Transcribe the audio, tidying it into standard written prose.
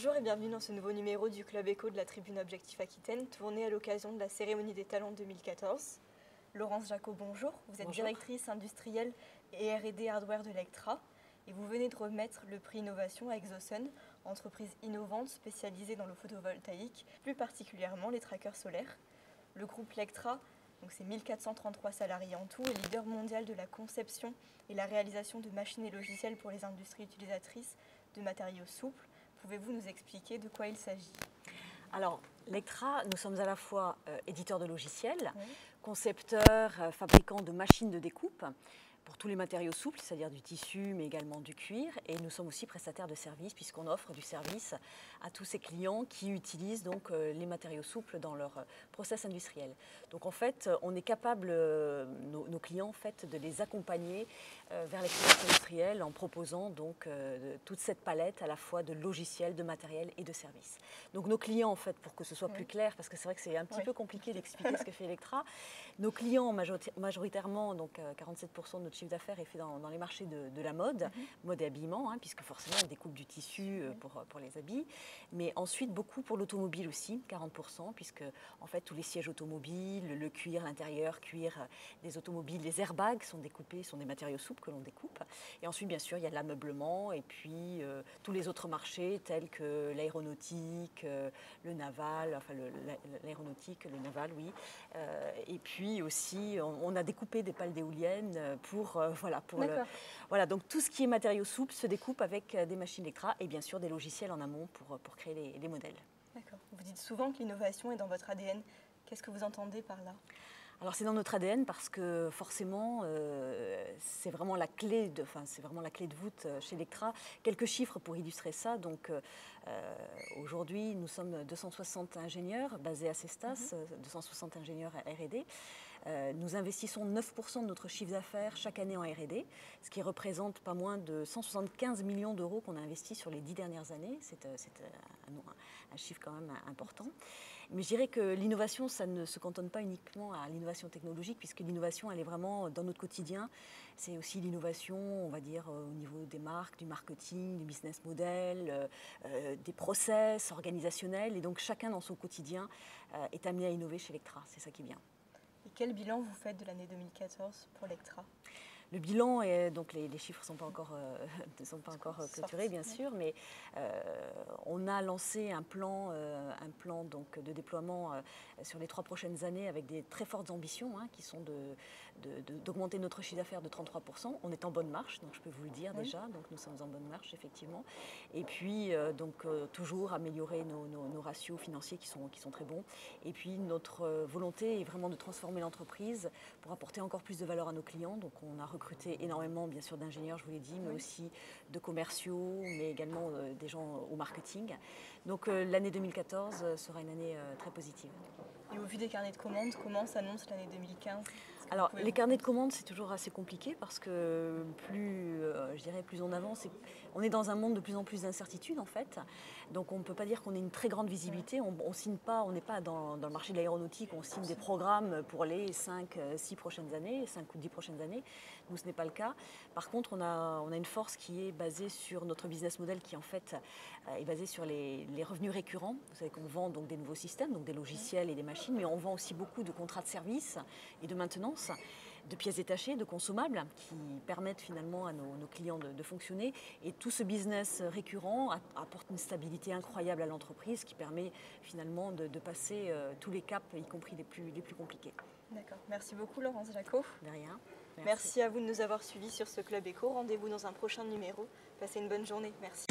Bonjour et bienvenue dans ce nouveau numéro du Club Éco de la Tribune Objectif Aquitaine, tourné à l'occasion de la cérémonie des talents 2014. Laurence Jacot, bonjour. Vous êtes Bonjour. directrice industrielle et R&D hardware de Lectra et vous venez de remettre le prix innovation à Exosun, entreprise innovante spécialisée dans le photovoltaïque, plus particulièrement les trackers solaires. Le groupe Lectra, donc c'est 1433 salariés en tout, est leader mondial de la conception et la réalisation de machines et logiciels pour les industries utilisatrices de matériaux souples. Pouvez-vous nous expliquer de quoi il s'agit ? Alors, Lectra, nous sommes à la fois éditeurs de logiciels, Oui. concepteurs, fabricants de machines de découpe pour tous les matériaux souples, c'est-à-dire du tissu, mais également du cuir. Et nous sommes aussi prestataires de services, puisqu'on offre du service à tous ces clients qui utilisent donc les matériaux souples dans leur process industriel. Donc en fait, on est capable, nos clients, en fait, de les accompagner vers l'excellence industrielle en proposant donc toute cette palette à la fois de logiciels, de matériel et de services. Donc nos clients, en fait, pour que ce soit plus clair, parce que c'est vrai que c'est un petit peu compliqué d'expliquer ce que fait Lectra, nos clients majoritairement, donc 47% de notre chiffre d'affaires est fait dans les marchés de la mode, mode et habillement, hein, puisque forcément on découpe du tissu pour les habits, mais ensuite beaucoup pour l'automobile aussi, 40%, puisque en fait tous les sièges automobiles, le cuir, l'intérieur, cuir des automobiles, les airbags sont découpés, sont des matériaux souples que l'on découpe. Et ensuite bien sûr il y a l'ameublement et puis tous les autres marchés tels que l'aéronautique, le naval, enfin l'aéronautique, le naval, oui. Et puis aussi on a découpé des pales d'éoliennes voilà, donc tout ce qui est matériaux souples se découpe avec des machines Lectra et bien sûr des logiciels en amont pour créer les modèles. D'accord. Vous dites souvent que l'innovation est dans votre ADN. Qu'est-ce que vous entendez par là ? Alors c'est dans notre ADN parce que forcément c'est vraiment la clé de voûte chez Lectra. Quelques chiffres pour illustrer ça. Donc aujourd'hui nous sommes 260 ingénieurs basés à Cestas, 260 ingénieurs à R&D. Nous investissons 9% de notre chiffre d'affaires chaque année en R&D, ce qui représente pas moins de 175 millions d'euros qu'on a investis sur les 10 dernières années. C'est un chiffre quand même important. Mais je dirais que l'innovation, ça ne se cantonne pas uniquement à l'innovation technologique, puisque l'innovation, elle est vraiment dans notre quotidien. C'est aussi l'innovation, on va dire, au niveau des marques, du marketing, du business model, des process organisationnels. Et donc, chacun dans son quotidien est amené à innover chez Lectra. C'est ça qui est bien. Et quel bilan vous faites de l'année 2014 pour Lectra ? Le bilan, donc les chiffres ne sont pas encore clôturés, bien sûr, mais on a lancé un plan donc, de déploiement sur les 3 prochaines années avec des très fortes ambitions qui sont d'augmenter notre chiffre d'affaires de 33%. On est en bonne marche, donc je peux vous le dire déjà, donc nous sommes en bonne marche, effectivement. Et puis, toujours améliorer nos ratios financiers qui sont très bons. Et puis, notre volonté est vraiment de transformer l'entreprise pour apporter encore plus de valeur à nos clients. Donc, on a recruté énormément, bien sûr, d'ingénieurs, je vous l'ai dit, mais aussi de commerciaux, mais également des gens au marketing. Donc l'année 2014 sera une année très positive. Et au vu des carnets de commandes, comment s'annonce l'année 2015 ? Alors, les carnets de commandes, c'est toujours assez compliqué parce que plus on avance, on est dans un monde de plus en plus d'incertitudes en fait. Donc, on ne peut pas dire qu'on ait une très grande visibilité. On signe pas, on n'est pas dans le marché de l'aéronautique, on signe des programmes pour les 5-6 prochaines années, 5 ou 10 prochaines années. Nous, ce n'est pas le cas. Par contre, on a une force qui est basée sur notre business model qui en fait est basé sur les revenus récurrents. Vous savez qu'on vend donc des nouveaux systèmes, donc des logiciels et des machines, mais on vend aussi beaucoup de contrats de service et de maintenance, de pièces détachées, de consommables qui permettent finalement à nos clients de fonctionner. Et tout ce business récurrent apporte une stabilité incroyable à l'entreprise qui permet finalement de passer tous les caps, y compris les plus compliqués. D'accord. Merci beaucoup Laurence Jacot. De rien. Merci à vous de nous avoir suivis sur ce Club Éco. Rendez-vous dans un prochain numéro. Passez une bonne journée. Merci.